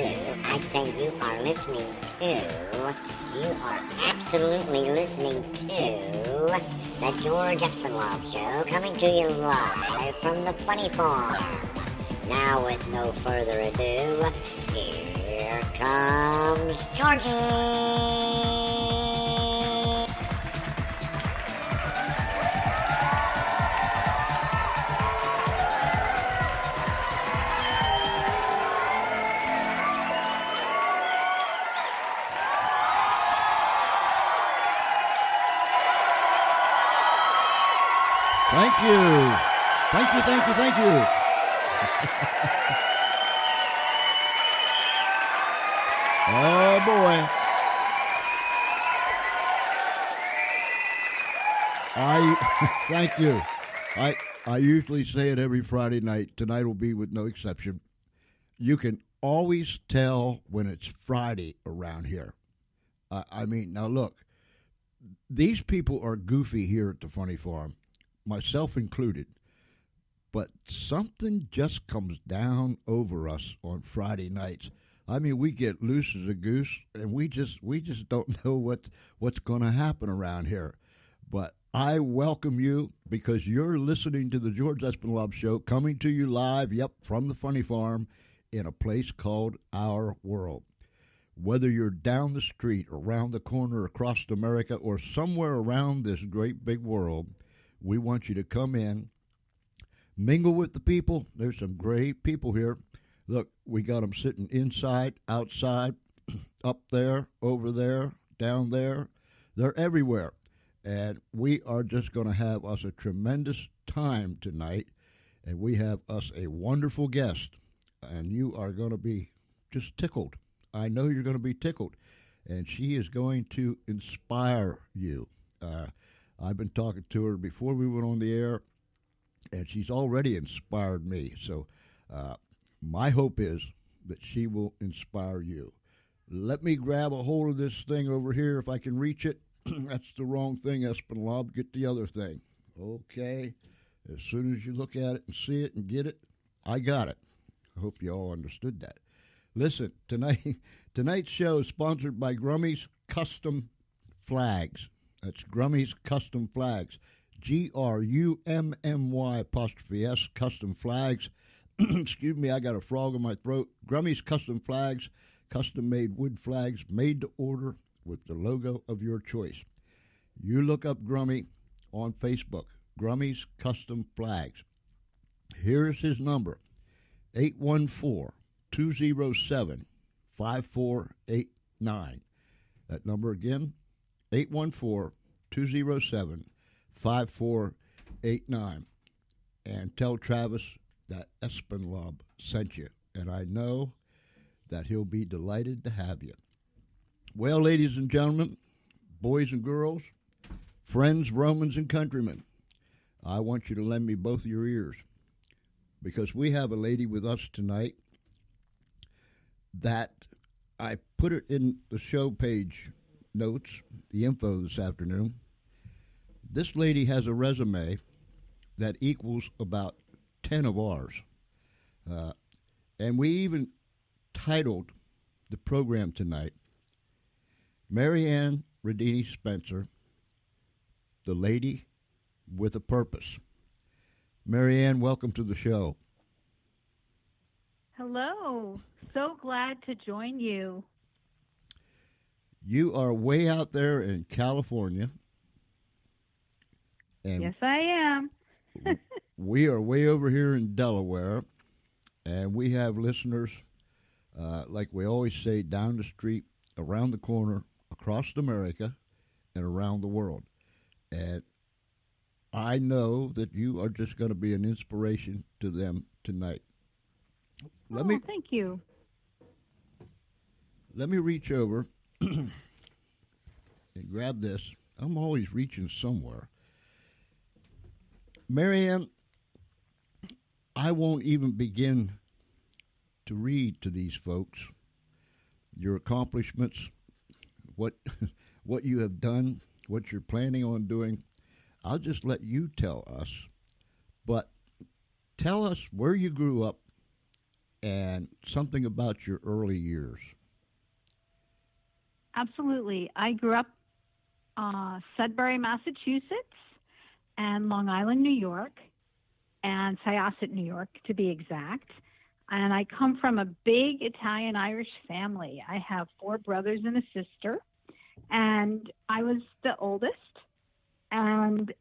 I say you are listening to, you are absolutely listening to the George Espenlaub Show, coming to you live from the Funny Farm. Now, with no further ado, here comes Georgie! Thank you. Thank you, thank you, thank you. Oh, boy. Thank you. I usually say it every Friday night. Tonight will be with no exception. You can always tell when it's Friday around here. Now look, these people are goofy here at the Funny Farm, myself included, but something just comes down over us on Friday nights. We get loose as a goose, and we just don't know what's going to happen around here. But I welcome you because you're listening to the George Espenlaub Show, coming to you live, from the Funny Farm in a place called Our World. Whether you're down the street, around the corner, across America, or somewhere around this great big world, we want you to come in, mingle with the people. There's some great people here. Look, we got them sitting inside, outside, up there, over there, down there. They're everywhere. And we are just going to have us a tremendous time tonight. And we have us a wonderful guest. And you are going to be just tickled. I know you're going to be tickled. And she is going to inspire you. I've been talking to her before we went on the air, and she's already inspired me. So my hope is that she will inspire you. Let me grab a hold of this thing over here if I can reach it. That's the wrong thing, Espenlaub. Get the other thing. Okay. As soon as you look at it and see it and get it, I got it. I hope you all understood that. Listen, tonight's show is sponsored by Grummy's Custom Flags. That's Grummy's Custom Flags. GRUMMY_S, Custom Flags. Excuse me, I got a frog in my throat. Grummy's Custom Flags, custom-made wood flags made to order with the logo of your choice. You look up Grummy on Facebook, Grummy's Custom Flags. Here's his number, 814-207-5489. That number again, 814-207-5489. And tell Travis that Espenlaub sent you. And I know that he'll be delighted to have you. Well, ladies and gentlemen, boys and girls, friends, Romans, and countrymen, I want you to lend me both of your ears because we have a lady with us tonight that I put it in the show page notes, the info this afternoon. This lady has a resume that equals about 10 of ours. And we even titled the program tonight, Maryann Ridini Spencer, the Lady with a Purpose. Maryann, welcome to the show. Hello. So glad to join you. You are way out there in California. And yes, I am. we are way over here in Delaware, and we have listeners, like we always say, down the street, around the corner, across America, and around the world. And I know that you are just going to be an inspiration to them tonight. Thank you. Let me reach over and grab this. I'm always reaching somewhere. Maryann, I won't even begin to read to these folks your accomplishments, what you have done, what you're planning on doing. I'll just let you tell us. But tell us where you grew up, and something about your early years. Absolutely. I grew up Sudbury, Massachusetts, and Long Island, New York, and Syosset, New York, to be exact. And I come from a big Italian-Irish family. I have 4 brothers and a sister, and I was the oldest, and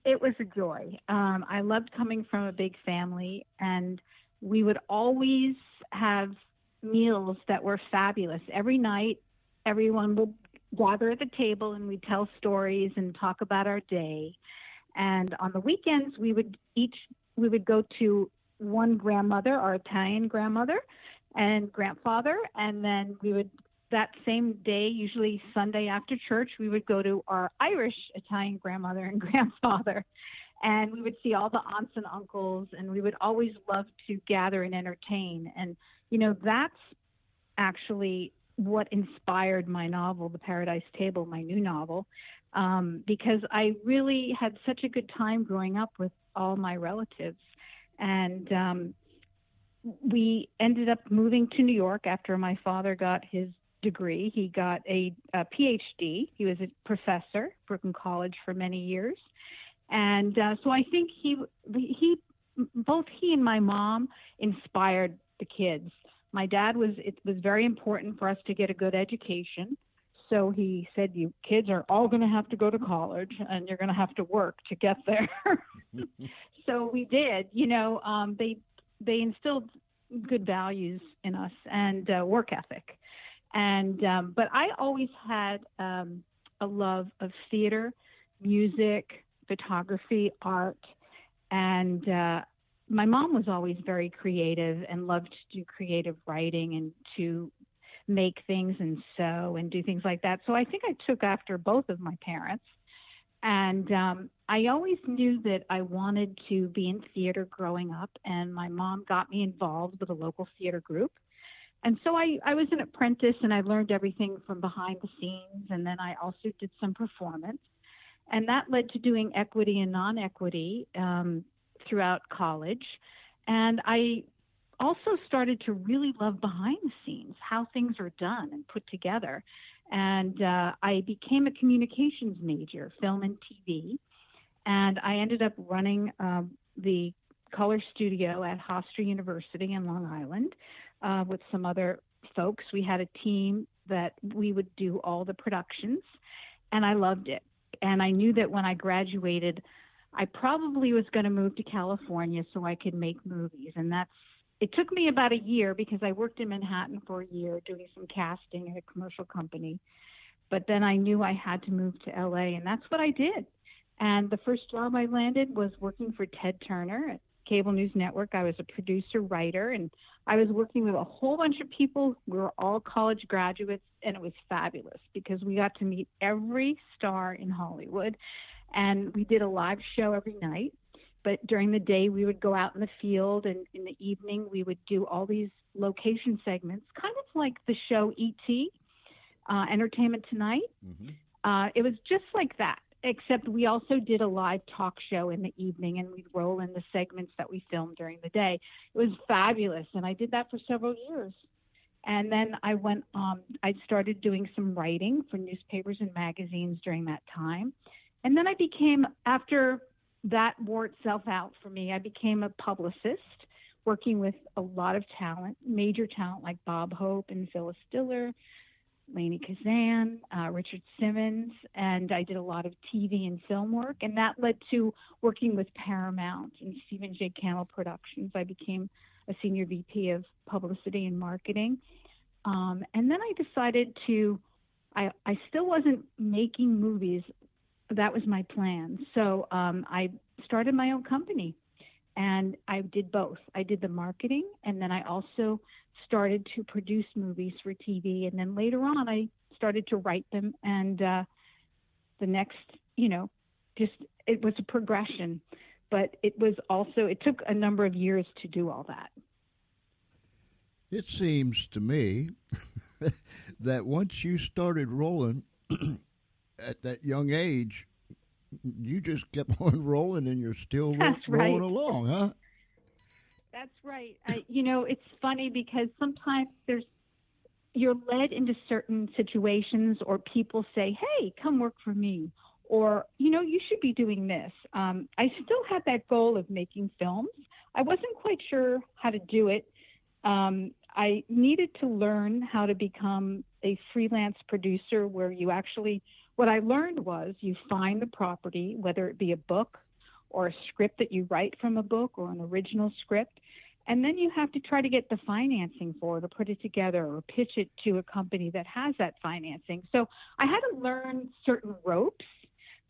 it was a joy. I loved coming from a big family, and we would always have meals that were fabulous. Every night, everyone would gather at the table, and we'd tell stories and talk about our day. And on the weekends, we would go to one grandmother, our Italian grandmother, and grandfather, and then we would, that same day, usually Sunday after church, we would go to our Irish Italian grandmother and grandfather, and we would see all the aunts and uncles, and we would always love to gather and entertain. And, that's actually what inspired my novel, The Paradise Table, my new novel, because I really had such a good time growing up with all my relatives. And we ended up moving to New York after my father got his degree. He got a PhD. He was a professor at Brooklyn College for many years. And so I think both he and my mom inspired the kids. My dad it was very important for us to get a good education. So he said, you kids are all going to have to go to college, and you're going to have to work to get there. So we did. They instilled good values in us and work ethic. And but I always had a love of theater, music, photography, art, and my mom was always very creative and loved to do creative writing and to make things and sew and do things like that. So I think I took after both of my parents. And I always knew that I wanted to be in theater growing up, and my mom got me involved with a local theater group. And so I was an apprentice, and I learned everything from behind the scenes, and then I also did some performance. And that led to doing equity and non-equity throughout college. And I also started to really love behind the scenes, how things are done and put together. And I became a communications major, film and TV. And I ended up running the color studio at Hofstra University in Long Island with some other folks. We had a team that we would do all the productions, and I loved it. And I knew that when I graduated, I probably was going to move to California so I could make movies. And it took me about a year because I worked in Manhattan for a year doing some casting at a commercial company. But then I knew I had to move to LA, and that's what I did. And the first job I landed was working for Ted Turner at Cable News Network. I was a producer, writer, and I was working with a whole bunch of people. We were all college graduates, and it was fabulous because we got to meet every star in Hollywood. And we did a live show every night. But during the day, we would go out in the field, and in the evening, we would do all these location segments, kind of like the show E.T., Entertainment Tonight. Mm-hmm. It was just like that, except we also did a live talk show in the evening, and we'd roll in the segments that we filmed during the day. It was fabulous, and I did that for several years. And then I started doing some writing for newspapers and magazines during that time. And then after that wore itself out for me, I became a publicist, working with a lot of talent, major talent like Bob Hope and Phyllis Diller, Lainie Kazan, Richard Simmons, and I did a lot of TV and film work. And that led to working with Paramount and Stephen J. Cannell Productions. I became a senior VP of publicity and marketing. And then I decided I still wasn't making movies. That was my plan. So I started my own company, and I did both. I did the marketing, and then I also started to produce movies for TV. And then later on, I started to write them. And the next, it was a progression. But it took a number of years to do all that. It seems to me that once you started rolling at that young age, you just kept on rolling, and you're still rolling along, huh? That's right. It's funny because sometimes you're led into certain situations, or people say, "Hey, come work for me," or you should be doing this. I still had that goal of making films. I wasn't quite sure how to do it. I needed to learn how to become a freelance producer, where what I learned was you find the property, whether it be a book or a script that you write from a book or an original script, and then you have to try to get the financing for it, or put it together, or pitch it to a company that has that financing. So I had to learn certain ropes,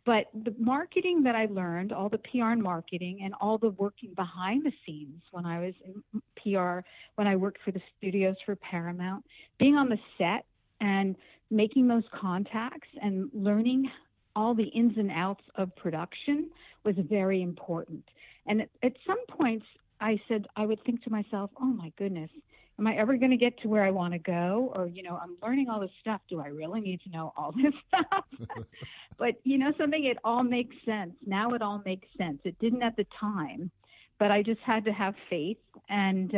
but the marketing that I learned, all the PR and marketing, and all the working behind the scenes when I was in PR, when I worked for the studios for Paramount, being on the set and making those contacts and learning all the ins and outs of production was very important. And at some points, I would think to myself, oh my goodness, am I ever going to get to where I want to go? Or, I'm learning all this stuff. Do I really need to know all this stuff? But, something, it all makes sense. Now it all makes sense. It didn't at the time, but I just had to have faith and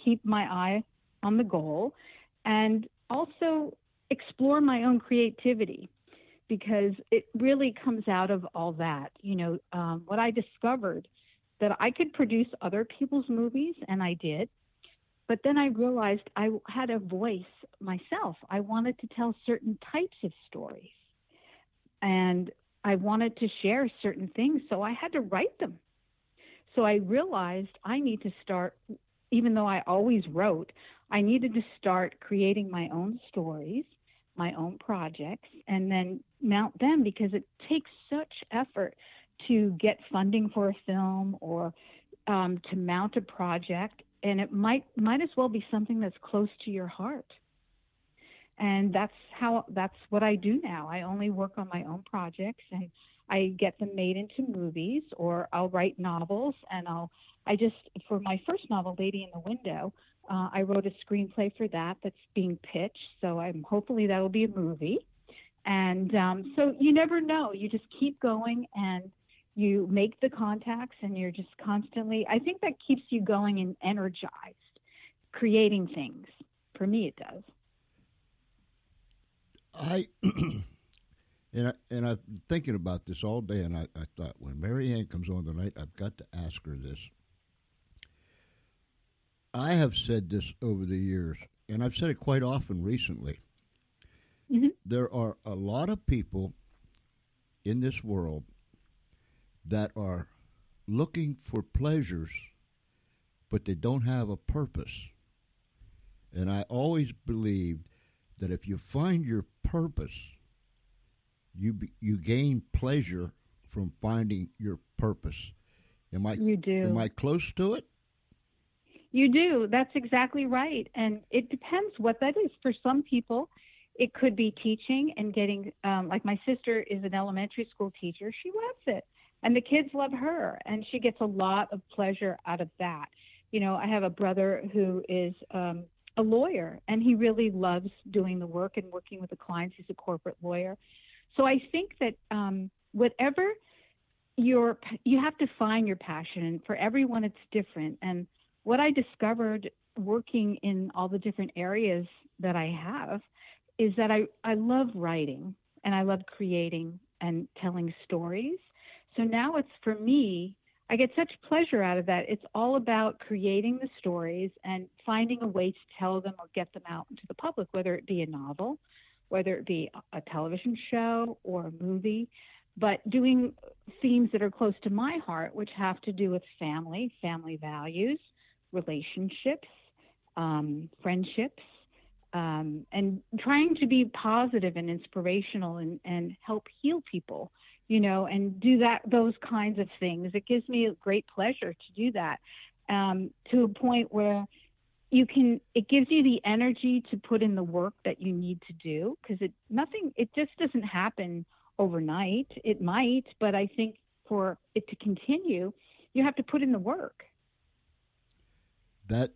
keep my eye on the goal, and also explore my own creativity, because it really comes out of all that. What I discovered, that I could produce other people's movies, and I did. But then I realized I had a voice myself. I wanted to tell certain types of stories, and I wanted to share certain things, so I had to write them. So I realized I need to start, even though I always wrote, I needed to start creating my own stories, my own projects, and then mount them, because it takes such effort to get funding for a film, or to mount a project, and it might as well be something that's close to your heart. And that's what I do now. I only work on my own projects, and I get them made into movies, or I'll write novels, and for my first novel, Lady in the Window, I wrote a screenplay for that's being pitched. So hopefully that will be a movie. And so you never know. You just keep going, and you make the contacts, and you're just constantly, I think that keeps you going and energized, creating things. For me, it does. And I've been thinking about this all day, and I thought, when Maryann comes on tonight, I've got to ask her this. I have said this over the years, and I've said it quite often recently. Mm-hmm. There are a lot of people in this world that are looking for pleasures, but they don't have a purpose. And I always believed that if you find your purpose, you gain pleasure from finding your purpose. You do. Am I close to it? You do. That's exactly right. And it depends what that is. For some people, it could be teaching and getting, like my sister is an elementary school teacher. She loves it. And the kids love her. And she gets a lot of pleasure out of that. I have a brother who is a lawyer, and he really loves doing the work and working with the clients. He's a corporate lawyer. So I think that whatever you have to find your passion. And for everyone, it's different. And what I discovered working in all the different areas that I have is that I love writing, and I love creating and telling stories. So now it's, for me, I get such pleasure out of that. It's all about creating the stories and finding a way to tell them or get them out into the public, whether it be a novel, whether it be a television show or a movie, but doing themes that are close to my heart, which have to do with family values, relationships, friendships, and trying to be positive and inspirational and help heal people, and do those kinds of things. It gives me a great pleasure to do that, to a point where it gives you the energy to put in the work that you need to do, because it just doesn't happen overnight. It might, but I think for it to continue, you have to put in the work. That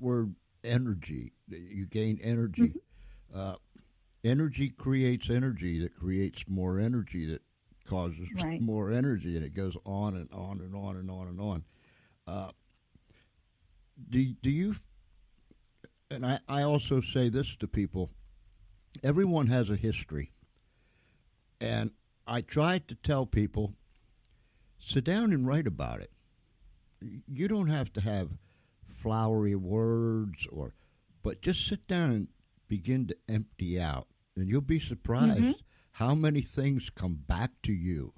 word energy, you gain energy. Mm-hmm. Energy creates energy that creates more energy that causes more energy, and it goes on and on and on and on and on. do you? And I also say this to people: everyone has a history, and I try to tell people, sit down and write about it. You don't have to have flowery words, but just sit down and begin to empty out, and you'll be surprised how many things come back to you.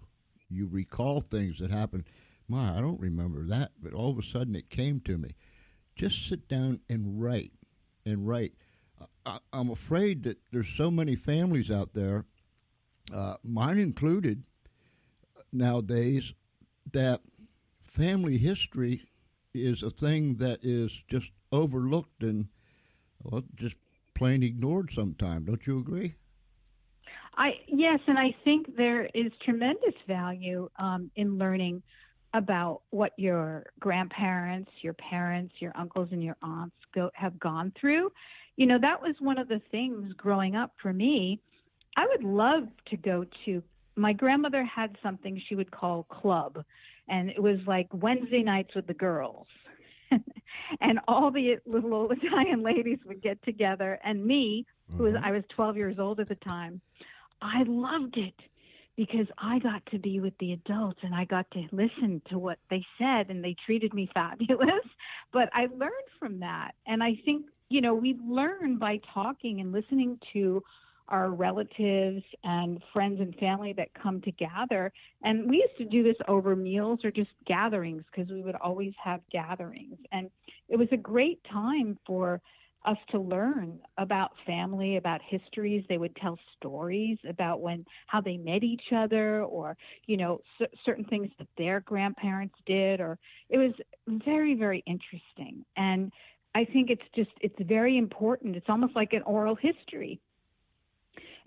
You recall things that happened. I don't remember that, but all of a sudden it came to me. Just sit down and write, and write. I'm afraid that there's so many families out there, mine included, nowadays, that family history is a thing that is just overlooked and just plain ignored sometimes. Don't you agree? Yes, and I think there is tremendous value in learning about what your grandparents, your parents, your uncles, and your aunts have gone through. That was one of the things growing up for me. I would love to go to. My grandmother had something she would call club, and it was like Wednesday nights with the girls. And all the little old Italian ladies would get together, and me, I was 12 years old at the time, I loved it because I got to be with the adults and I got to listen to what they said, and they treated me fabulous. But I learned from that. And I think, we learn by talking and listening to our relatives and friends and family that come to gather. And we used to do this over meals or just gatherings, because we would always have gatherings. And it was a great time for us to learn about family, about histories. They would tell stories about how they met each other, or, certain things that their grandparents did, or it was very, very interesting. And I think it's very important. It's almost like an oral history.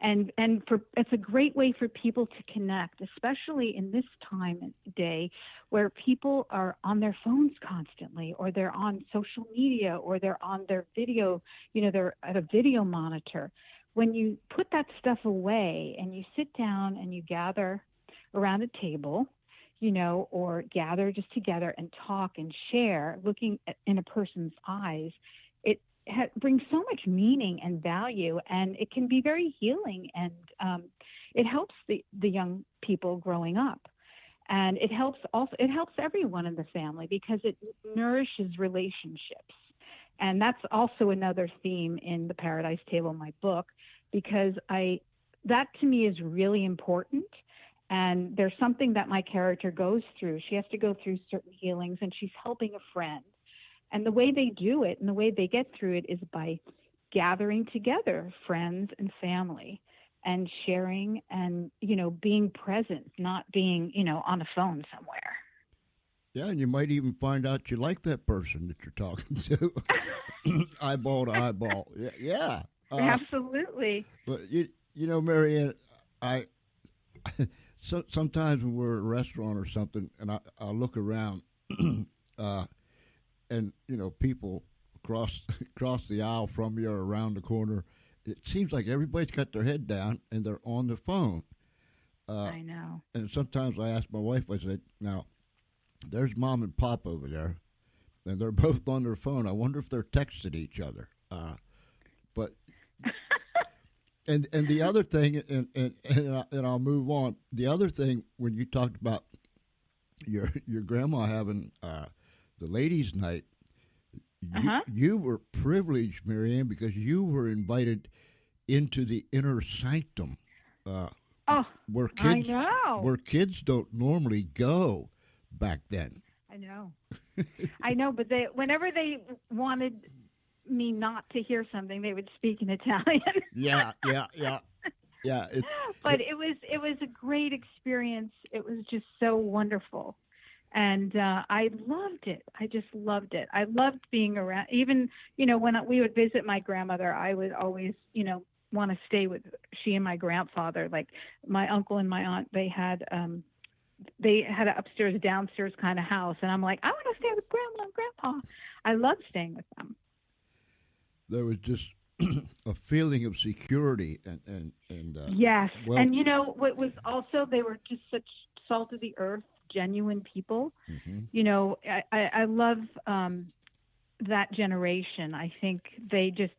And it's a great way for people to connect, especially in this time and day where people are on their phones constantly, or they're on social media, or they're on their video, they're at a video monitor. When you put that stuff away and you sit down and you gather around a table, or gather just together and talk and share, looking in a person's eyes, brings so much meaning and value, and it can be very healing, and it helps the young people growing up, and it helps everyone in the family because it nourishes relationships. And that's also another theme in the Paradise Table, my book, because that to me is really important. And there's something that my character goes through. She has to go through certain healings, and she's helping a friend. And the way they do it and the way they get through it is by gathering together, friends and family, and sharing and, being present, not being, on a phone somewhere. Yeah, and you might even find out you like that person that you're talking to, eyeball to eyeball. Yeah. Absolutely. But, Maryann, sometimes when we're at a restaurant or something, and I look around, and people cross the aisle from you or around the corner, it seems like everybody's got their head down and they're on the phone. I know. And sometimes I ask my wife, I said, now, there's Mom and Pop over there, and they're both on their phone. I wonder if they're texting each other. But and the other thing, and I'll move on. The other thing, when you talked about your grandma having the ladies' night, you were privileged, Maryann, because you were invited into the inner sanctum, where kids don't normally go back then. I know, but whenever they wanted me not to hear something, they would speak in Italian. Yeah. But it was a great experience. It was just so wonderful. And I loved it. I just loved it. I loved being around. Even, when we would visit my grandmother, I would always, want to stay with she and my grandfather. Like my uncle and my aunt, they had an upstairs, downstairs kind of house. And I'm like, I want to stay with Grandma and Grandpa. I loved staying with them. There was just a feeling of security and yes. And what was also, they were just such salt of the earth, genuine people. Mm-hmm. I love that generation. I think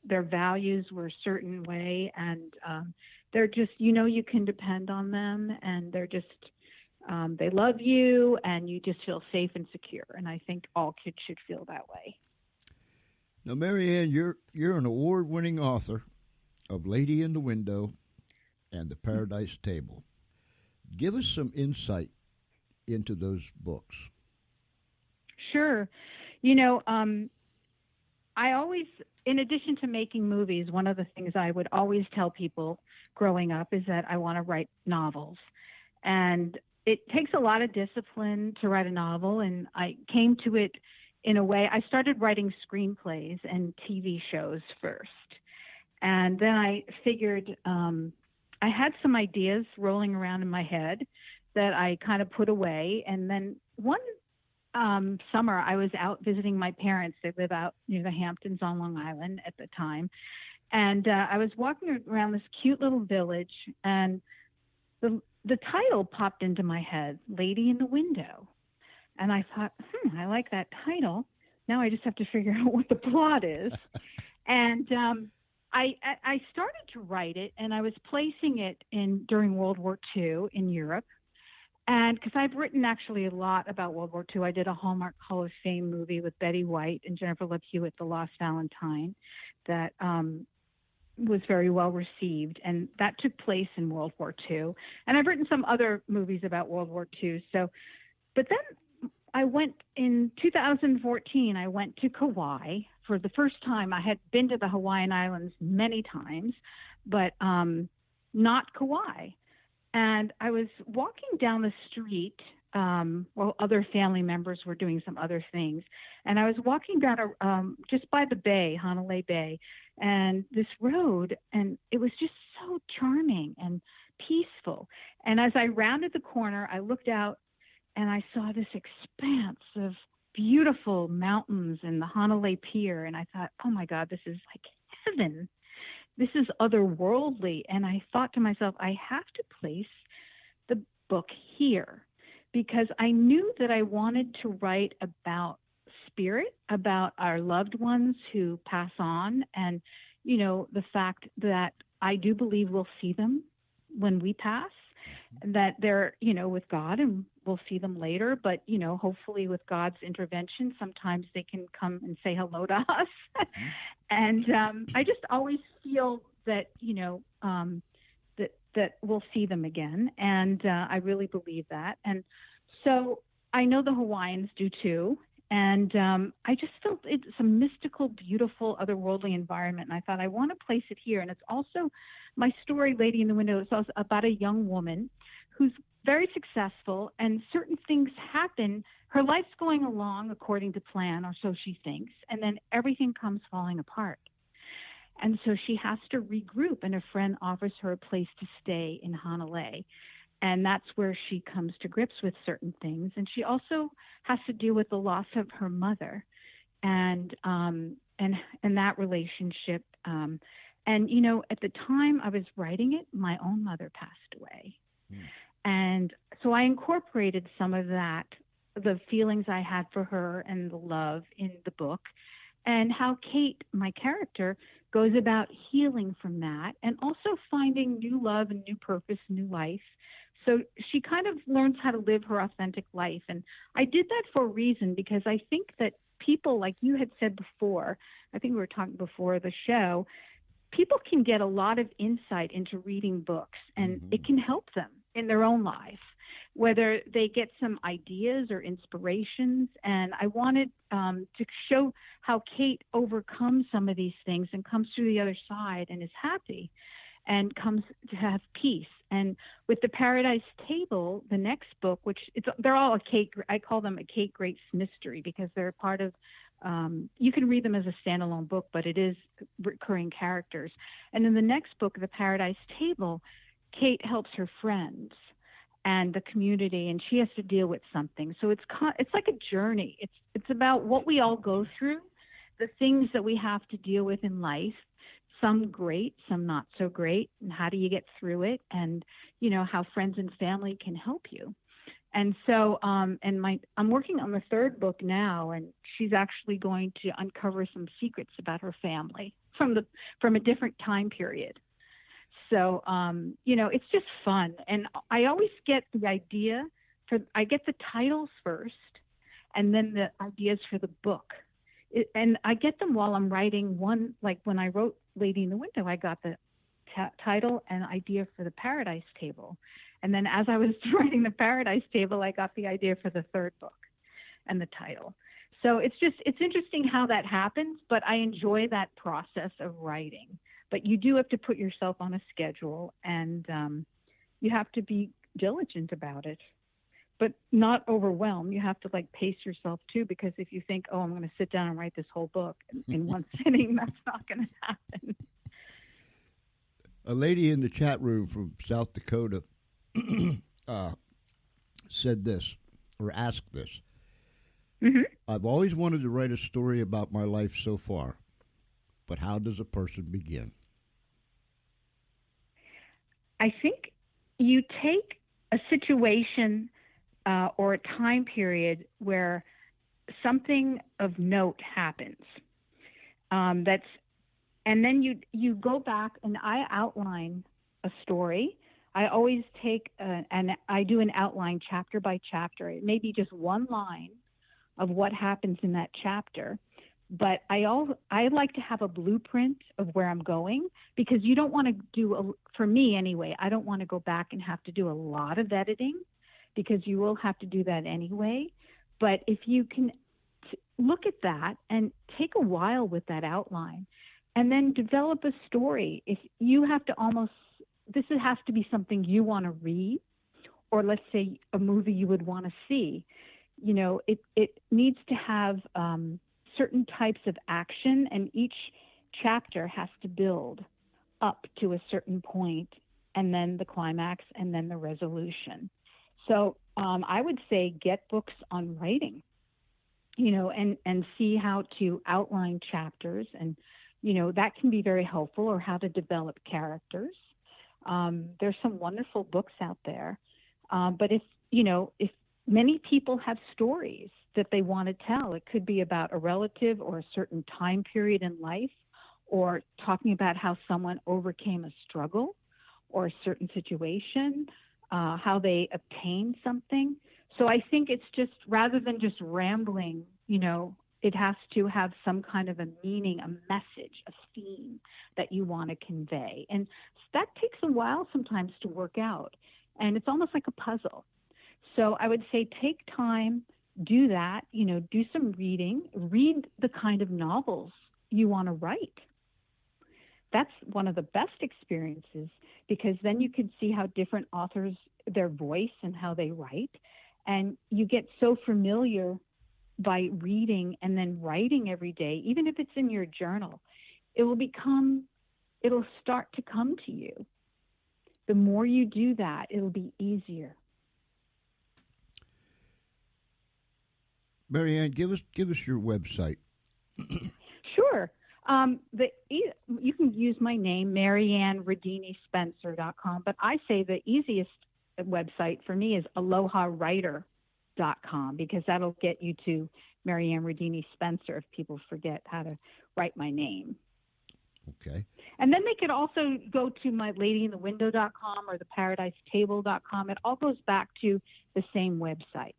their values were a certain way, and they're just, you can depend on them, and they're just, they love you, and you just feel safe and secure. And I think all kids should feel that way. Now, Maryann, you're an award-winning author of Lady in the Window and The Paradise Table. Give us some insight into those books. Sure. I always, in addition to making movies, one of the things I would always tell people growing up is that I want to write novels. And it takes a lot of discipline to write a novel, and I came to it in a way. I started writing screenplays and TV shows first. And then I figured I had some ideas rolling around in my head that I kind of put away. And then one summer, I was out visiting my parents. They live out near the Hamptons on Long Island at the time. And I was walking around this cute little village, and the title popped into my head, Lady in the Window. And I thought, I like that title. Now I just have to figure out what the plot is. And I started to write it, and I was placing it during World War II in Europe. And because I've written actually a lot about World War II, I did a Hallmark Hall of Fame movie with Betty White and Jennifer Love Hewitt, The Lost Valentine, that was very well received. And that took place in World War II. And I've written some other movies about World War II. But then I went in 2014, I went to Kauai for the first time. I had been to the Hawaiian Islands many times, but not Kauai. And I was walking down the street while other family members were doing some other things. And I was walking down just by the bay, Hanalei Bay, and this road, and it was just so charming and peaceful. And as I rounded the corner, I looked out and I saw this expanse of beautiful mountains and the Hanalei Pier. And I thought, oh my God, this is like heaven. This is otherworldly. And I thought to myself, I have to place the book here, because I knew that I wanted to write about spirit, about our loved ones who pass on. And, the fact that I do believe we'll see them when we pass, that they're, with God, and we'll see them later. But, hopefully with God's intervention, sometimes they can come and say hello to us. And I just always feel that, that we'll see them again. And I really believe that. And so I know the Hawaiians do too. And I just felt it's a mystical, beautiful, otherworldly environment. And I thought, I want to place it here. And it's also my story, Lady in the Window, is also about a young woman who's very successful, and certain things happen. Her life's going along according to plan, or so she thinks, and then everything comes falling apart. And so she has to regroup, and a friend offers her a place to stay in Hanalei. And that's where she comes to grips with certain things. And she also has to deal with the loss of her mother and that relationship. And, at the time I was writing it, my own mother passed away. And so I incorporated some of that, the feelings I had for her and the love in the book, and how Kate, my character, goes about healing from that, and also finding new love and new purpose, new life. So she kind of learns how to live her authentic life. And I did that for a reason, because I think that people, like you had said before, I think we were talking before the show, people can get a lot of insight into reading books, and it can help them in their own life, whether they get some ideas or inspirations. And I wanted to show how Kate overcomes some of these things and comes through the other side and is happy and comes to have peace. And with The Paradise Table, the next book, they're all I call them a Kate Grace mystery, because they're part of, you can read them as a standalone book, but it is recurring characters. And in the next book, The Paradise Table, Kate helps her friends and the community, and she has to deal with something. So it's like a journey. It's about what we all go through, the things that we have to deal with in life, some great, some not so great, and how do you get through it, and how friends and family can help you. And so, I'm working on the third book now, and she's actually going to uncover some secrets about her family from a different time period. So, it's just fun. And I always get I get the titles first, and then the ideas for the book. And I get them while I'm writing one, like when I wrote Lady in the Window, I got the title and idea for the Paradise Table. And then as I was writing the Paradise Table, I got the idea for the third book and the title. So it's interesting how that happens, but I enjoy that process of writing. But you do have to put yourself on a schedule, and you have to be diligent about it, but not overwhelmed. You have to pace yourself too, because if you think, oh, I'm going to sit down and write this whole book in one sitting, that's not going to happen. A lady in the chat room from South Dakota said this, or asked this. Mm-hmm. I've always wanted to write a story about my life so far, but how does a person begin? I think you take a situation or a time period where something of note happens. And then you go back, and I outline a story. I always take I do an outline chapter by chapter. It may be just one line of what happens in that chapter, but I like to have a blueprint of where I'm going, because you don't want to for me anyway, I don't want to go back and have to do a lot of editing, because you will have to do that anyway. But if you can look at that and take a while with that outline, and then develop a story. If you have to this has to be something you want to read, or let's say a movie you would want to see. It needs to have certain types of action, and each chapter has to build up to a certain point, and then the climax, and then the resolution. So I would say get books on writing, and see how to outline chapters, and that can be very helpful, or how to develop characters. There's some wonderful books out there. But if many people have stories that they want to tell, it could be about a relative or a certain time period in life, or talking about how someone overcame a struggle or a certain situation, how they obtained something. So I think it's just, rather than just rambling, it has to have some kind of a meaning, a message, a theme that you want to convey. And that takes a while sometimes to work out. And it's almost like a puzzle. So I would say take time, do that, do some reading, read the kind of novels you want to write. That's one of the best experiences, because then you can see how different authors, their voice and how they write. And you get so familiar by reading and then writing every day, even if it's in your journal, it'll start to come to you. The more you do that, it'll be easier. Maryann, give us your website. Sure. You can use my name, MaryannRidiniSpencer.com, but I say the easiest website for me is AlohaWriter.com, because that'll get you to Maryann Ridini Spencer if people forget how to write my name. Okay. And then they could also go to my ladyinthewindow.com or the paradisetable.com. It all goes back to the same website.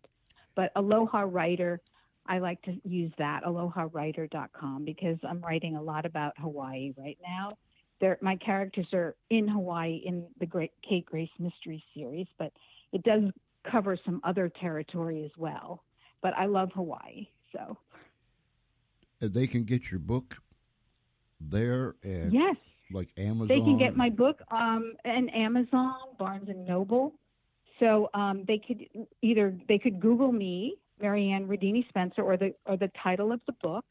But Aloha Writer, I like to use that, AlohaWriter.com, because I'm writing a lot about Hawaii right now. My characters are in Hawaii in the Kate Grace Mystery Series, but it does cover some other territory as well. But I love Hawaii, so. They can get your book there at yes, like Amazon? They can get my book and Amazon, Barnes & Noble. So they could Google me, Maryann Ridini Spencer, or the title of the book,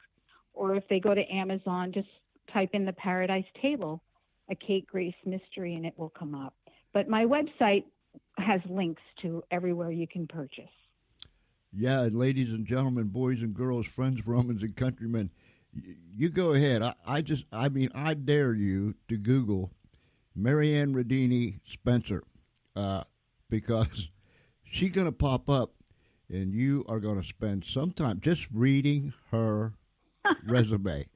or if they go to Amazon, just type in The Paradise Table, a Kate Grace mystery, and it will come up. But my website has links to everywhere you can purchase. Yeah, and ladies and gentlemen, boys and girls, friends, Romans, and countrymen, you go ahead. I dare you to Google Maryann Ridini Spencer, because she's going to pop up, and you are going to spend some time just reading her resume.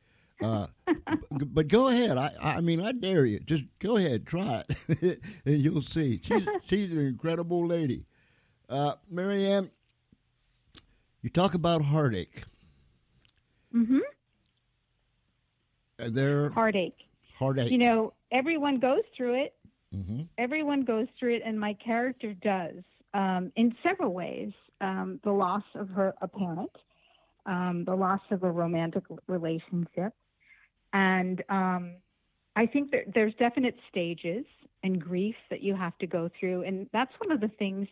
But go ahead. I mean, I dare you. Just go ahead, try it, and you'll see. She's an incredible lady. Maryann, you talk about heartache. Mm-hmm. Heartache. You know, everyone goes through it. Mm-hmm. Everyone goes through it, and my character does in several ways. The loss of a parent, the loss of a romantic relationship. And I think there's definite stages and grief that you have to go through. And that's one of the things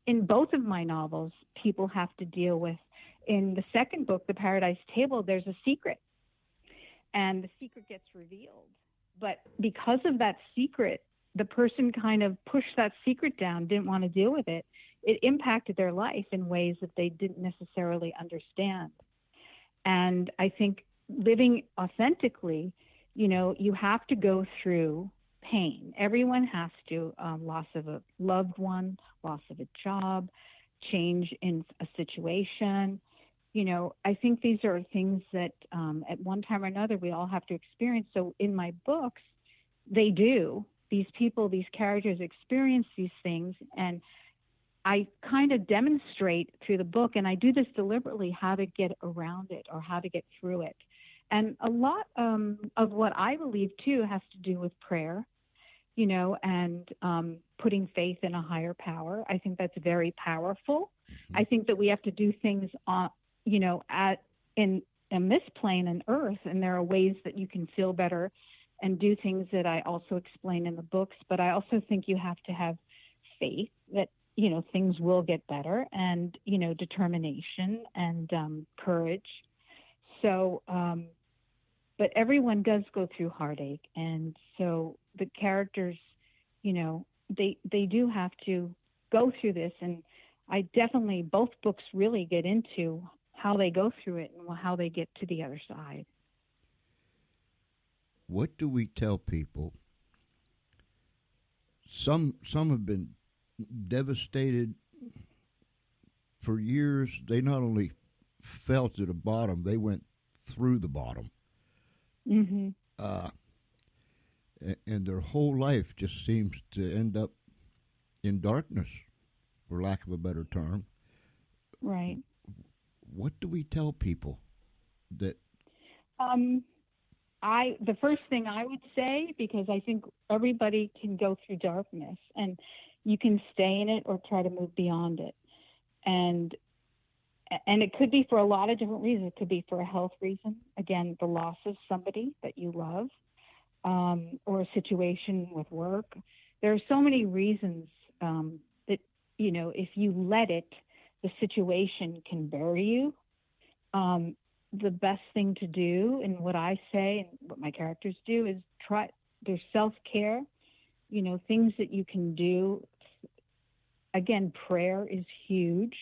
in both of my novels people have to deal with. In the second book, The Paradise Table, there's a secret. And the secret gets revealed. But because of that secret, the person kind of pushed that secret down, didn't want to deal with it. It impacted their life in ways that they didn't necessarily understand. And I think living authentically, you know, you have to go through pain. Everyone has to, loss of a loved one, loss of a job, change in a situation. You know, I think these are things that at one time or another we all have to experience. So in my books, they do. These people, these characters experience these things, and I kind of demonstrate through the book, and I do this deliberately, how to get around it or how to get through it. And a lot of what I believe, too, has to do with prayer, you know, and putting faith in a higher power. I think that's very powerful. Mm-hmm. I think that we have to do things, you know, in this plane and earth, and there are ways that you can feel better and do things that I also explain in the books. But I also think you have to have faith that, you know, things will get better, and, you know, determination and courage. So, but everyone does go through heartache. And so the characters, you know, they do have to go through this. And I definitely, both books really get into how they go through it and how they get to the other side. What do we tell people? Some have been devastated for years. They not only fell to the bottom, they went through the bottom. Mm-hmm. And their whole life just seems to end up in darkness, for lack of a better term. Right. What do we tell people that? The first thing I would say, because I think everybody can go through darkness, and you can stay in it or try to move beyond it. And it could be for a lot of different reasons. It could be for a health reason. Again, the loss of somebody that you love, or a situation with work. There are so many reasons that, you know, if you let it, the situation can bury you. The best thing to do, and what I say and what my characters do, is there's self-care, you know, things that you can do. Again, prayer is huge.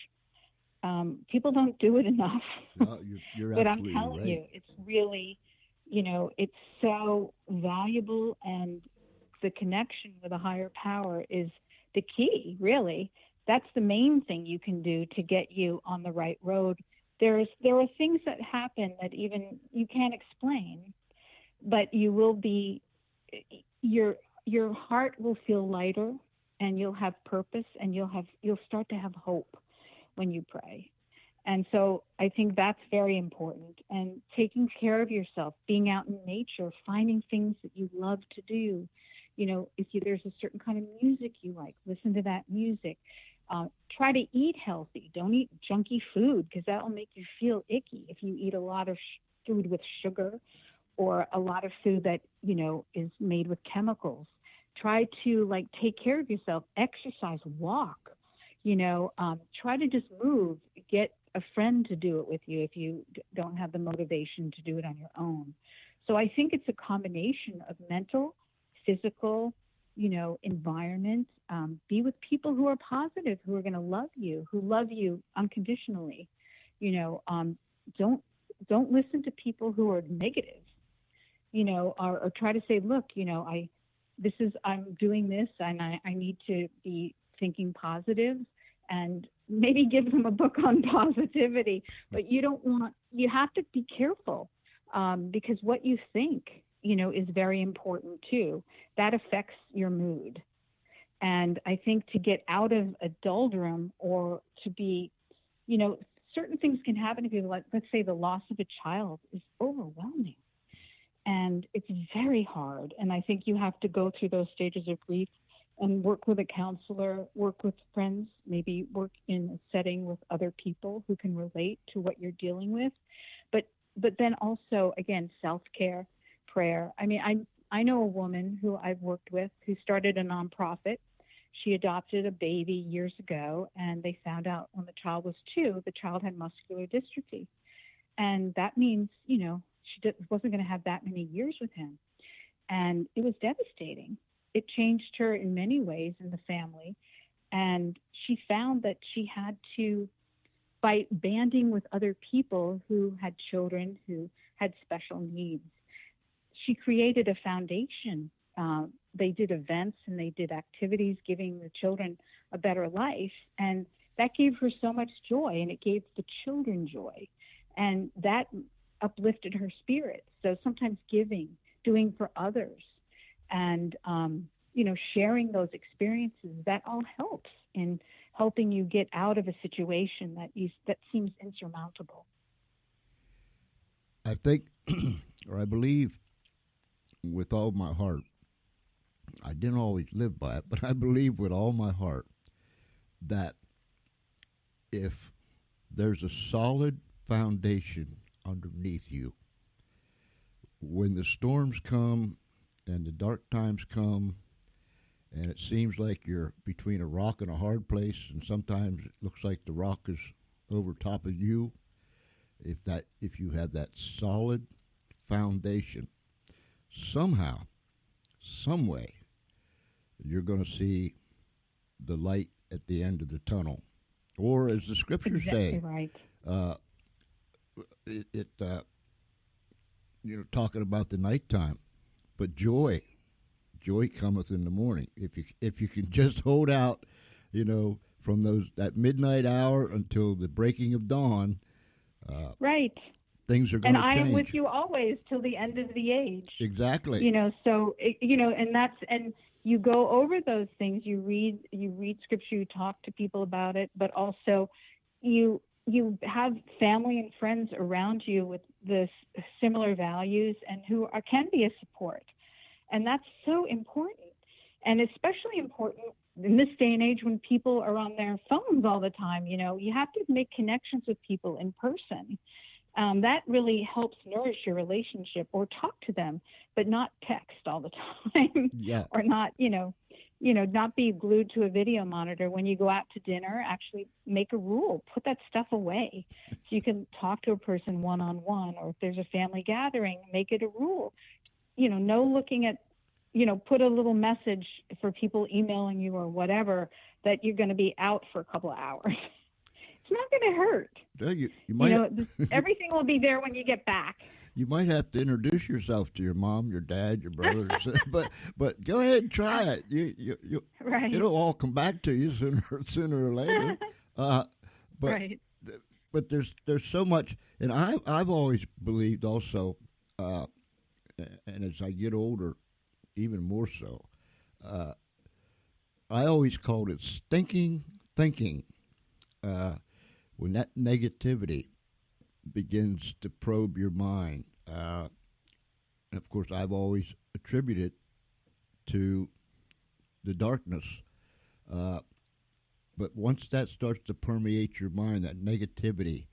People don't do it enough. No, you're but absolutely I'm telling right. you, it's really, you know, it's so valuable, and the connection with a higher power is the key, really. That's the main thing you can do to get you on the right road. There are things that happen that even you can't explain, but you will be, your heart will feel lighter, and you'll have purpose, and you'll start to have hope when you pray. And so I think that's very important. And taking care of yourself, being out in nature, finding things that you love to do. You know, there's a certain kind of music you like, listen to that music. Try to eat healthy. Don't eat junky food, because that will make you feel icky. If you eat a lot of food with sugar, or a lot of food that, you know, is made with chemicals, try to take care of yourself, exercise, walk, you know, try to just move, get a friend to do it with you if you don't have the motivation to do it on your own. So I think it's a combination of mental, physical, you know, environment. Be with people who are positive, who are going to love you, who love you unconditionally. You know, don't listen to people who are negative, you know, or try to say, look, you know, I'm doing this, and I need to be thinking positive. and maybe give them a book on positivity. But you have to be careful, because what you think, is very important too. That affects your mood. And I think to get out of a doldrum, or to be, certain things can happen to people. Like, let's say the loss of a child is overwhelming. And it's very hard. And I think you have to go through those stages of grief and work with a counselor, work with friends, maybe work in a setting with other people who can relate to what you're dealing with. But then also, again, self-care, prayer. I mean, I know a woman who I've worked with who started a nonprofit. She adopted a baby years ago, and they found out when the child was 2, the child had muscular dystrophy. And that means, she wasn't going to have that many years with him. And it was devastating. It changed her in many ways in the family. And she found that she had to, by banding with other people who had children who had special needs, she created a foundation. They did events and they did activities giving the children a better life. And that gave her so much joy, and it gave the children joy. And that uplifted her spirit. So sometimes giving, doing for others, and sharing those experiences, that all helps in helping you get out of a situation that seems insurmountable. I think, or I believe with all my heart, I didn't always live by it, but I believe with all my heart that if there's a solid foundation underneath you, when the storms come and the dark times come, and it seems like you're between a rock and a hard place, and sometimes it looks like the rock is over top of you, if you have that solid foundation, somehow, some way, you're going to see the light at the end of the tunnel. Or as the scriptures say, right. Talking about the nighttime, but joy cometh in the morning. If you can just hold out, from that midnight hour until the breaking of dawn, right. Things are going to change. And I am with you always till the end of the age. Exactly. And you go over those things. You read scripture. You talk to people about it, but also you have family and friends around you with this similar values and who can be a support. And that's so important. And especially important in this day and age when people are on their phones all the time. You have to make connections with people in person. That really helps nourish your relationship, or talk to them, but not text all the time. Yeah. Or not, not be glued to a video monitor. When you go out to dinner, actually make a rule, put that stuff away so you can talk to a person one-on-one, or if there's a family gathering, make it a rule. No looking at, put a little message for people emailing you or whatever that you're going to be out for a couple of hours. It's not going to hurt. You might, everything will be there when you get back. You might have to introduce yourself to your mom, your dad, your brothers, but go ahead and try it. You right. It'll all come back to you sooner or later. Right. But there's so much, and I've always believed also, and as I get older, even more so, I always called it stinking thinking. When that negativity begins to probe your mind, and of course I've always attributed to the darkness, but once that starts to permeate your mind, that negativity,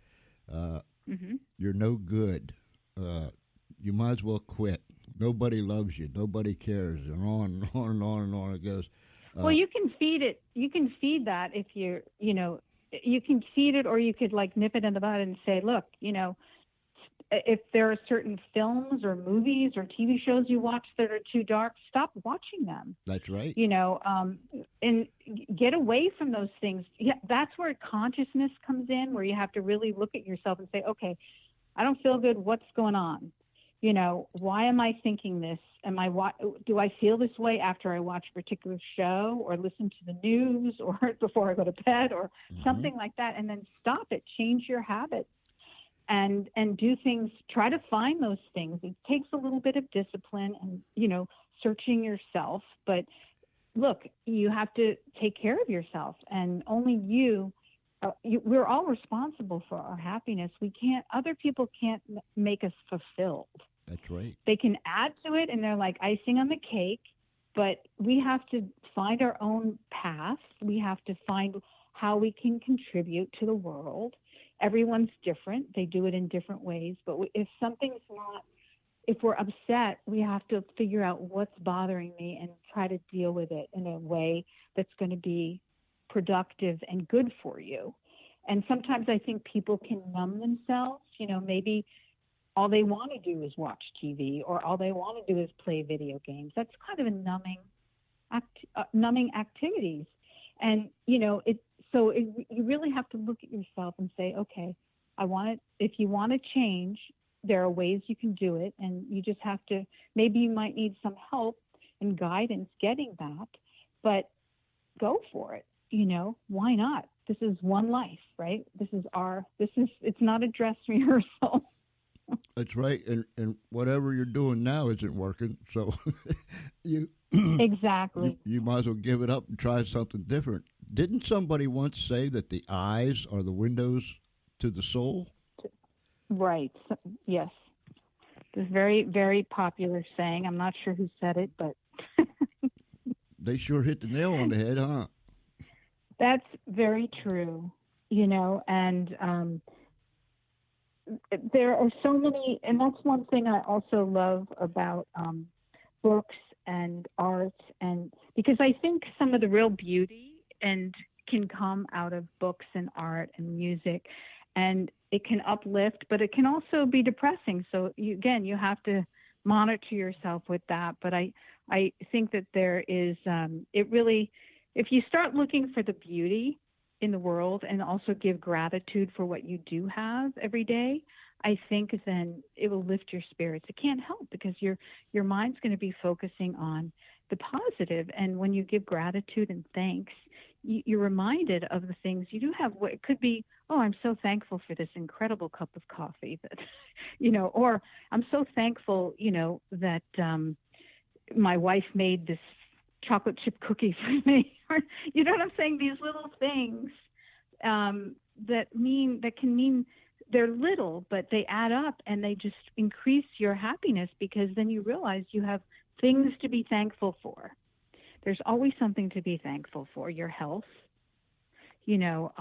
you're no good. You might as well quit. Nobody loves you. Nobody cares, and on and on and on and on it goes. Well, you can feed it. You can feed that if you're, you can feed it, or you could nip it in the bud and say, look, if there are certain films or movies or TV shows you watch that are too dark, stop watching them. That's right. And get away from those things. Yeah, that's where consciousness comes in, where you have to really look at yourself and say, okay, I don't feel good. What's going on? You know, why am I thinking this? Do I feel this way after I watch a particular show or listen to the news or before I go to bed or something like that? And then stop it, change your habits and do things, try to find those things. It takes a little bit of discipline and, you know, searching yourself. But look, you have to take care of yourself, and only we're all responsible for our happiness. Other people can't make us fulfilled. That's right. They can add to it, and they're like icing on the cake, but we have to find our own path. We have to find how we can contribute to the world. Everyone's different. They do it in different ways. But if we're upset, we have to figure out what's bothering me and try to deal with it in a way that's going to be productive and good for you. And sometimes I think people can numb themselves. You know, maybe all they want to do is watch TV, or all they want to do is play video games. That's kind of a numbing activities. And, you know, you really have to look at yourself and say, okay, if you want to change, there are ways you can do it. And you just have to, maybe you might need some help and guidance getting that, but go for it. You know, why not? This is one life, right? It's not a dress rehearsal. That's right. And whatever you're doing now isn't working. So Exactly. You might as well give it up and try something different. Didn't somebody once say that the eyes are the windows to the soul? Right. Yes. It's a very, very popular saying. I'm not sure who said it, but they sure hit the nail on the head, huh? That's very true, you know, and there are so many, and that's one thing I also love about books and art, and because I think some of the real beauty can come out of books and art and music, and it can uplift, but it can also be depressing. So you have to monitor yourself with that. But I think that there is, if you start looking for the beauty in the world and also give gratitude for what you do have every day, I think then it will lift your spirits. It can't help, because your mind's going to be focusing on the positive. And when you give gratitude and thanks, you're reminded of the things you do have. It could be, oh, I'm so thankful for this incredible cup of coffee that, you know, or I'm so thankful, you know, that my wife made this chocolate chip cookie for me. You know what I'm saying? These little things that can mean they're little, but they add up and they just increase your happiness, because then you realize you have things to be thankful for. There's always something to be thankful for. Your health, you know,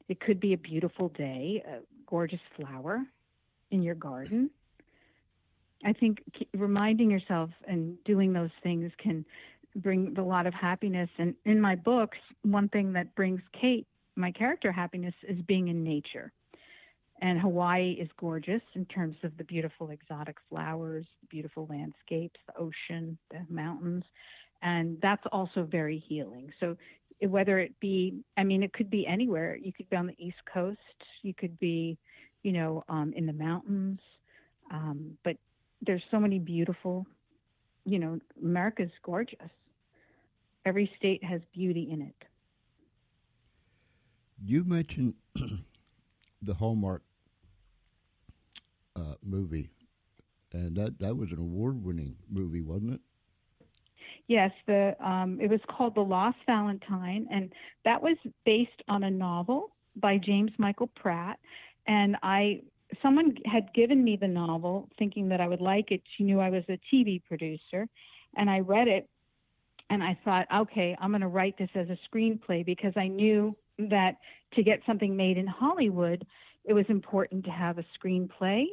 it could be a beautiful day, a gorgeous flower in your garden. I think reminding yourself and doing those things can bring a lot of happiness. And in my books, one thing that brings Kate, my character, happiness is being in nature. And Hawaii is gorgeous in terms of the beautiful exotic flowers, beautiful landscapes, the ocean, the mountains. And that's also very healing. So whether it be, I mean, it could be anywhere. You could be on the East Coast. You could be, you know, in the mountains. But there's so many beautiful, you know, America's gorgeous. Every state has beauty in it. You mentioned the Hallmark movie, and that was an award-winning movie, wasn't it? Yes, it was called The Lost Valentine, and that was based on a novel by James Michael Pratt. And someone had given me the novel thinking that I would like it. She knew I was a TV producer, and I read it, and I thought, okay, I'm going to write this as a screenplay, because I knew that to get something made in Hollywood, it was important to have a screenplay.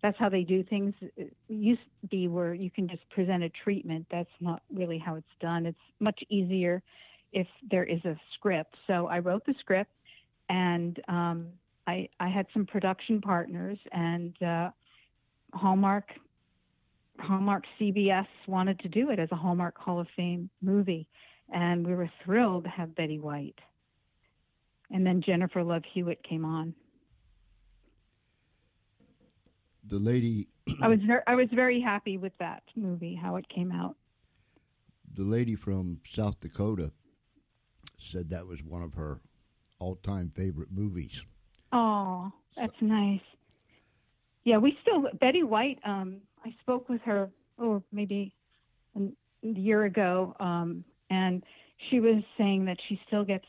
That's how they do things. It used to be where you can just present a treatment. That's not really how it's done. It's much easier if there is a script. So I wrote the script, and I had some production partners, and Hallmark CBS wanted to do it as a Hallmark Hall of Fame movie, and we were thrilled to have Betty White. And then Jennifer Love Hewitt came on. the lady, I was very happy with that movie, how it came out. the lady from South Dakota said that was one of her all-time favorite movies. Oh, that's nice. Yeah, Betty White, I spoke with her, maybe a year ago, and she was saying that she still gets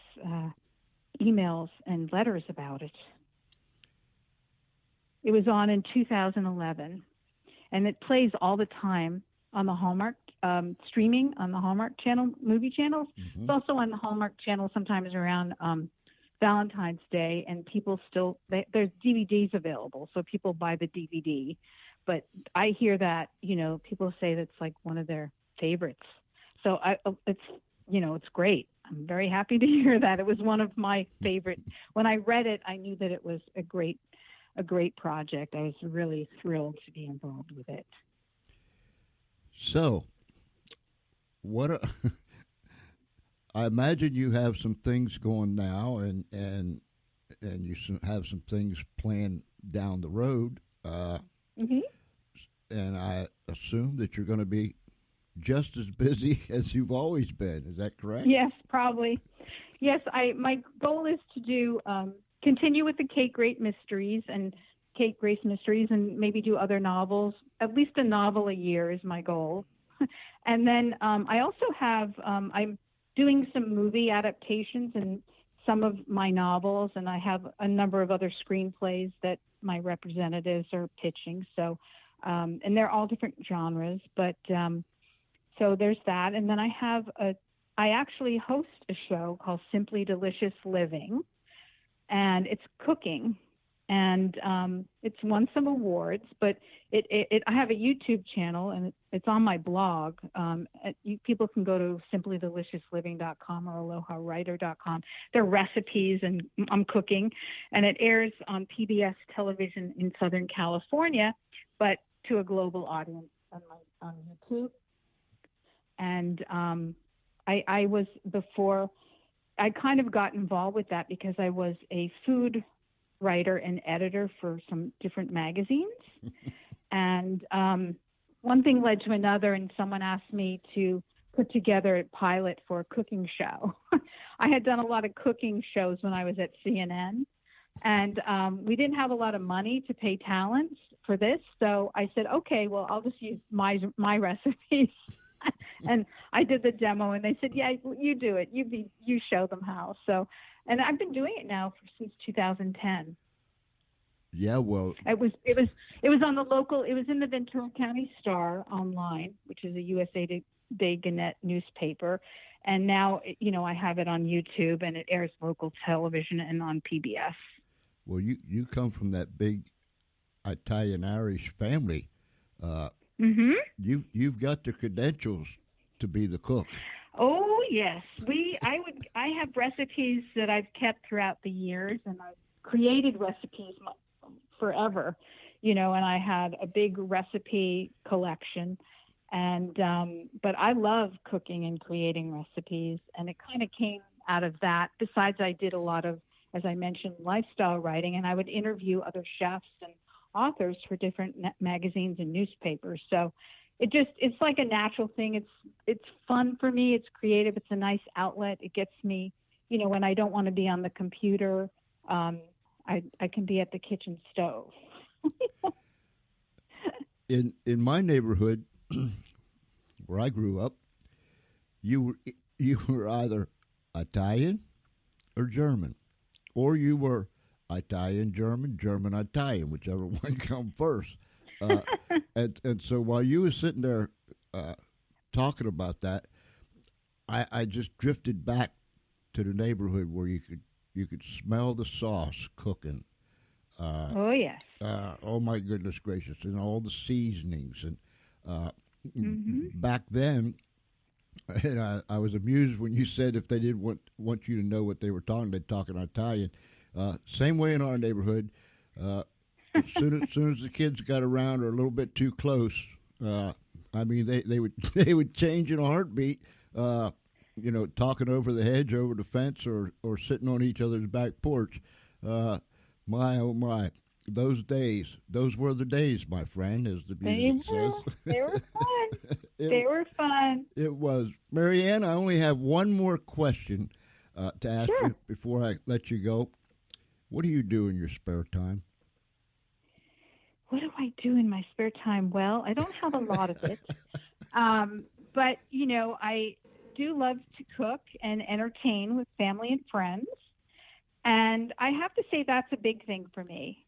emails and letters about it. It was on in 2011, and it plays all the time on the Hallmark, streaming on the Hallmark channel, movie channels. Mm-hmm. It's also on the Hallmark channel sometimes around Valentine's Day, and people there's DVDs available, so people buy the DVD. But I hear that, people say that's like one of their favorites. So it's great. I'm very happy to hear that. It was one of my favorite. When I read it, I knew that it was a great project. I was really thrilled to be involved with it. So, I imagine you have some things going now, and you have some things planned down the road. Mm-hmm. And I assume that you're going to be just as busy as you've always been. Is that correct? Yes, probably. Yes, my goal is to do continue with the Kate Grace mysteries and maybe do other novels. At least a novel a year is my goal. And then I also have I'm doing some movie adaptations and some of my novels, and I have a number of other screenplays that my representatives are pitching. So, and they're all different genres, but so there's that. And then I actually host a show called Simply Delicious Living, and it's cooking, and it's won some awards, but I have a YouTube channel, and it's on my blog. People can go to simplydeliciousliving.com or alohawriter.com. They're recipes, and I'm cooking, and it airs on PBS television in Southern California, but to a global audience on YouTube. And I kind of got involved with that because I was a food writer and editor for some different magazines. And one thing led to another, and someone asked me to put together a pilot for a cooking show. I had done a lot of cooking shows when I was at CNN, and we didn't have a lot of money to pay talent for this. So I said, okay, well, I'll just use my recipes. And I did the demo, and they said, yeah, you do it. You show them how. So, and I've been doing it now since 2010. Yeah, well, it was on the local. It was in the Ventura County Star online, which is a USA Today Gannett newspaper, and now I have it on YouTube, and it airs local television and on PBS. Well, you come from that big Italian Irish family. Mm-hmm. You've got the credentials to be the cook. Oh yes, I have recipes that I've kept throughout the years, and I've created recipes forever, and I had a big recipe collection, and but I love cooking and creating recipes, and it kind of came out of that. Besides, I did a lot of, as I mentioned, lifestyle writing, and I would interview other chefs and authors for different magazines and newspapers. So it's like a natural thing. It's fun for me. It's creative. It's a nice outlet. It gets me, when I don't want to be on the computer, I can be at the kitchen stove. In my neighborhood, where I grew up, you were either Italian or German, or you were Italian, German, German, Italian, whichever one come first. And so while you were sitting there talking about that, I just drifted back to the neighborhood where you could smell the sauce cooking. Oh yes. Oh my goodness gracious, and all the seasonings, and mm-hmm. back then. And I was amused when you said if they didn't want you to know what they were talking, they'd talk in Italian. Same way in our neighborhood. As soon as the kids got around or a little bit too close, they would change in a heartbeat. Talking over the hedge, over the fence, or sitting on each other's back porch. My oh my! those were the days, my friend, as the music says. They were fun. They were fun. It was. Maryann, I only have one more question to ask you before I let you go. What do you do in your spare time? What do I do in my spare time? Well, I don't have a lot of it. But, I do love to cook and entertain with family and friends. And I have to say that's a big thing for me.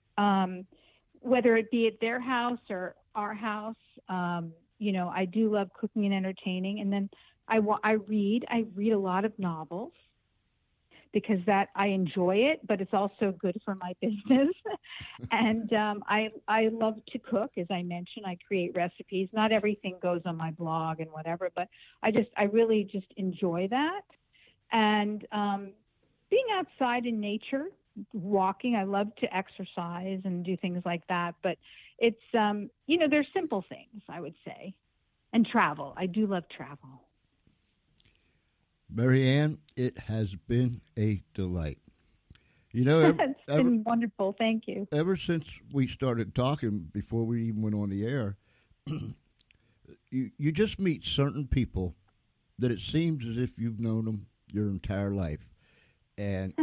Whether it be at their house or our house, I do love cooking and entertaining. And then I read a lot of novels because that I enjoy it, but it's also good for my business. And I love to cook. As I mentioned, I create recipes. Not everything goes on my blog and whatever, but I really just enjoy that. And being outside in nature, walking, I love to exercise and do things like that. But it's, they're simple things, I would say. And travel. I do love travel. Maryann, it has been a delight. It's been wonderful. Thank you. Ever since we started talking, before we even went on the air, you just meet certain people that it seems as if you've known them your entire life. And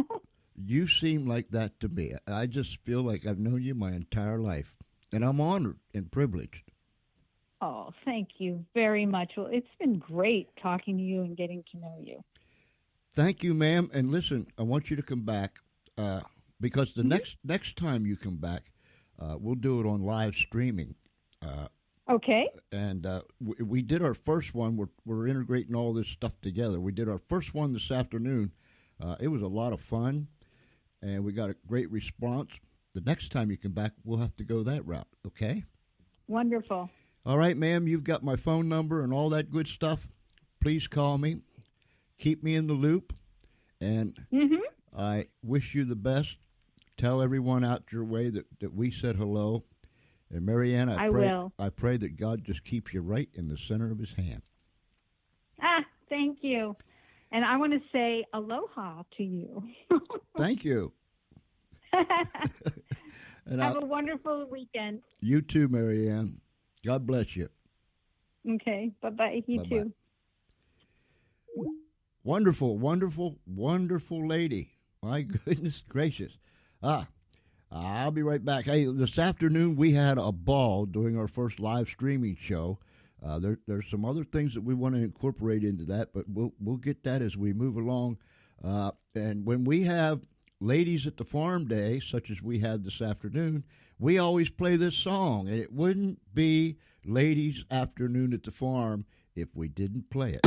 you seem like that to me. I just feel like I've known you my entire life. And I'm honored and privileged. Oh, thank you very much. Well, it's been great talking to you and getting to know you. Thank you, ma'am. And listen, I want you to come back because the next time you come back, we'll do it on live streaming. Okay. And we did our first one. We're integrating all this stuff together. We did our first one this afternoon. It was a lot of fun, and we got a great response. The next time you come back, we'll have to go that route, okay? Wonderful. All right, ma'am, you've got my phone number and all that good stuff. Please call me. Keep me in the loop. And I wish you the best. Tell everyone out your way that we said hello. And Maryann, I pray that God just keeps you right in the center of his hand. Thank you. And I want to say aloha to you. Thank you. And have a wonderful weekend. You too, Maryann. God bless you. Okay. Bye-bye. You Bye-bye. too. Wonderful, wonderful, wonderful lady. My goodness gracious. I'll be right back. Hey, this afternoon we had a ball doing our first live streaming show. There's some other things that we want to incorporate into that, but we'll get that as we move along. And when we have ladies at the farm day, such as we had this afternoon, we always play this song, and it wouldn't be Ladies Afternoon at the Farm if we didn't play it.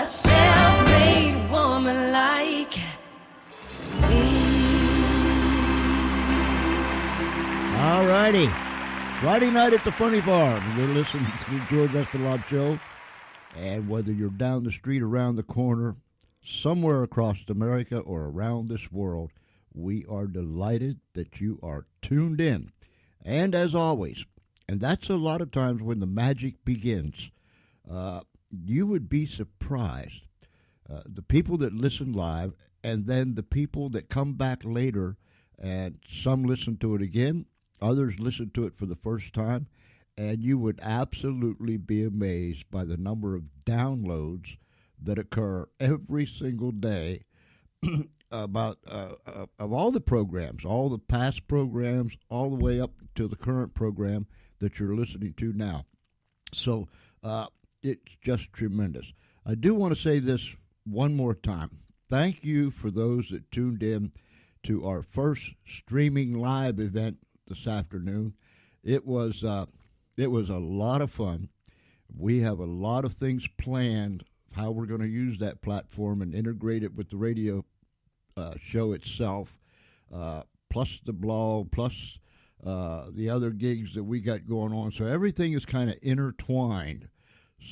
a self-made woman like me. All righty. Friday night at the Funny Farm. You're listening to the George Espenlaub Show. And whether you're down the street, around the corner, somewhere across America, or around this world, we are delighted that you are tuned in. And as always, and that's a lot of times when the magic begins, you would be surprised. The people that listen live, and then the people that come back later, and some listen to it again, others listen to it for the first time, and you would absolutely be amazed by the number of downloads that occur every single day about of all the programs, all the past programs, all the way up to the current program that you're listening to now. So it's just tremendous. I do want to say this one more time. Thank you for those that tuned in to our first streaming live event this afternoon. It was a lot of fun. We have a lot of things planned, how we're going to use that platform and integrate it with the radio show itself, plus the blog, plus the other gigs that we got going on. So everything is kind of intertwined.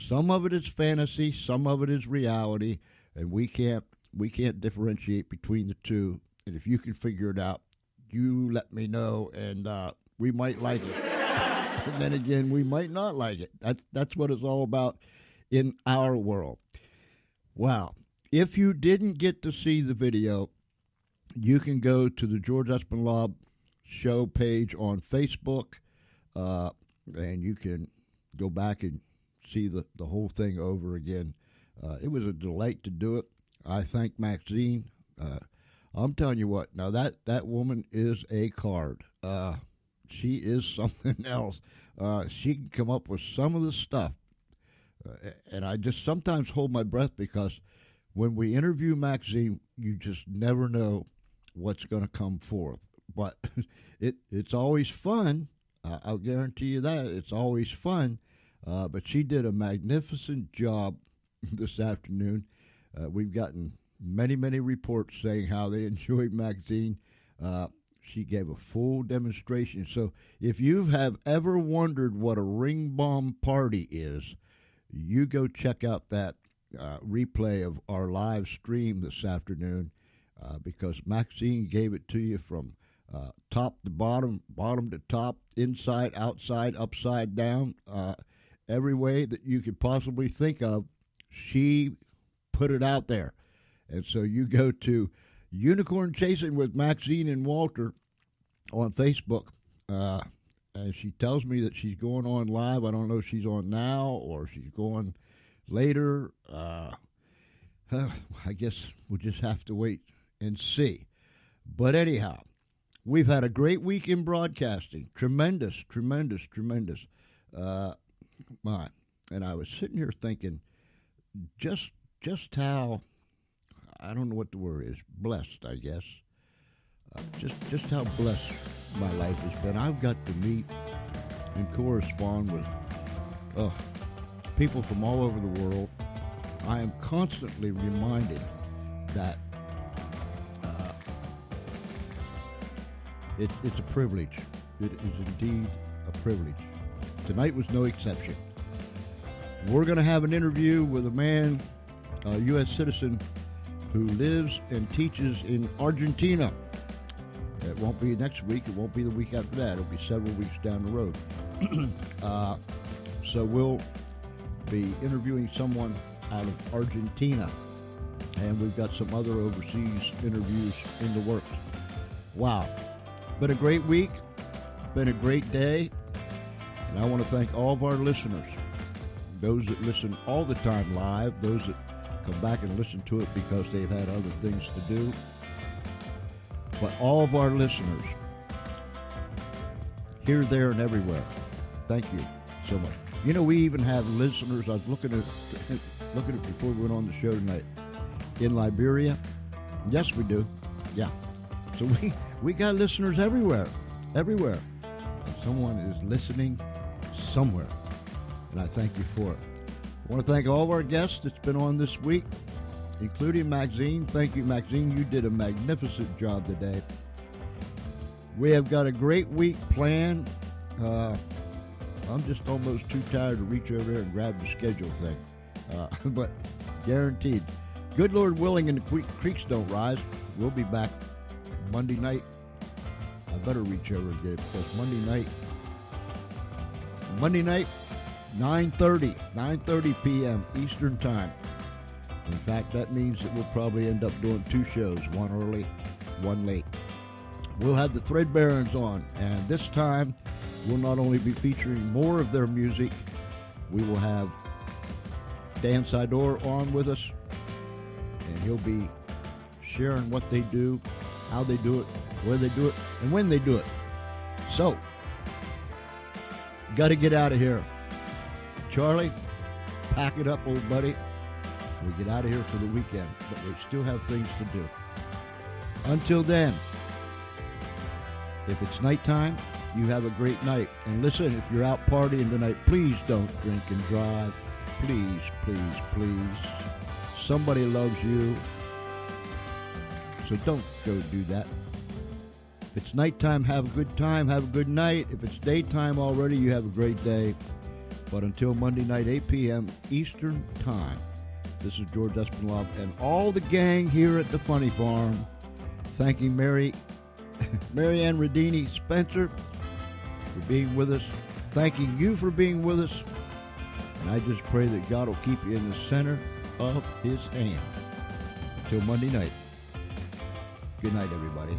Some of it is fantasy, some of it is reality, and we can't differentiate between the two. And if you can figure it out, you let me know, and we might like it. And then again, we might not like it. That's what it's all about in our world. Wow. If you didn't get to see the video, you can go to the George Espenlaub Show page on Facebook, and you can go back and see the whole thing over again. It was a delight to do it. I thank Maxine. I'm telling you what, now that woman is a card. She is something else. She can come up with some of the stuff. And I just sometimes hold my breath because when we interview Maxine, you just never know what's going to come forth. But it's always fun. I'll guarantee you that. It's always fun. But she did a magnificent job this afternoon. We've gotten many, many reports saying how they enjoyed Maxine. She gave a full demonstration. So if you have ever wondered what a ring bomb party is, you go check out that replay of our live stream this afternoon, because Maxine gave it to you from top to bottom, bottom to top, inside, outside, upside down, every way that you could possibly think of. She put it out there. And so you go to Unicorn Chasing with Maxine and Walter on Facebook, and she tells me that she's going on live. I don't know if she's on now or she's going later. I guess we'll just have to wait and see. But anyhow, we've had a great week in broadcasting. Tremendous. And I was sitting here thinking just how, I don't know what the word is, blessed, I guess. Just how blessed my life has been. I've got to meet and correspond with people from all over the world. I am constantly reminded that it's a privilege. It is indeed a privilege. Tonight was no exception. We're going to have an interview with a man, a U.S. citizen, who lives and teaches in Argentina. It won't be next week. It won't be the week after that. It'll be several weeks down the road. So we'll be interviewing someone out of Argentina. And we've got some other overseas interviews in the works. Wow. Been a great week. Been a great day. And I want to thank all of our listeners. Those that listen all the time live. Those that come back and listen to it because they've had other things to do. But all of our listeners, here, there, and everywhere, thank you so much. You know, we even have listeners. I was looking at before we went on the show tonight. In Liberia, yes, we do. Yeah, so we got listeners everywhere. Someone is listening somewhere, and I thank you for it. I want to thank all of our guests that's been on this week, including Maxine. Thank you, Maxine. You did a magnificent job today. We have got a great week planned. I'm just almost too tired to reach over there and grab the schedule thing. But guaranteed. Good Lord willing and the creeks don't rise. We'll be back Monday night. I better reach over and get it because Monday night, 9:30 p.m. Eastern Time. In fact, that means that we'll probably end up doing two shows, one early, one late. We'll have the Threadbarons on, and this time we'll not only be featuring more of their music, we will have Dan Sidor on with us, and he'll be sharing what they do, how they do it, where they do it, and when they do it. So, got to get out of here. Charlie, pack it up, old buddy. We get out of here for the weekend, but we still have things to do. Until then, if it's nighttime, you have a great night. And listen, if you're out partying tonight, please don't drink and drive. Please, please, please. Somebody loves you, so don't go do that. If it's nighttime, have a good time, have a good night. If it's daytime already, you have a great day. But until Monday night, 8 p.m. Eastern Time, this is George Espenlaub and all the gang here at the Funny Farm, thanking Maryann Ridini Spencer for being with us, thanking you for being with us, and I just pray that God will keep you in the center of His hand. Until Monday night, good night, everybody.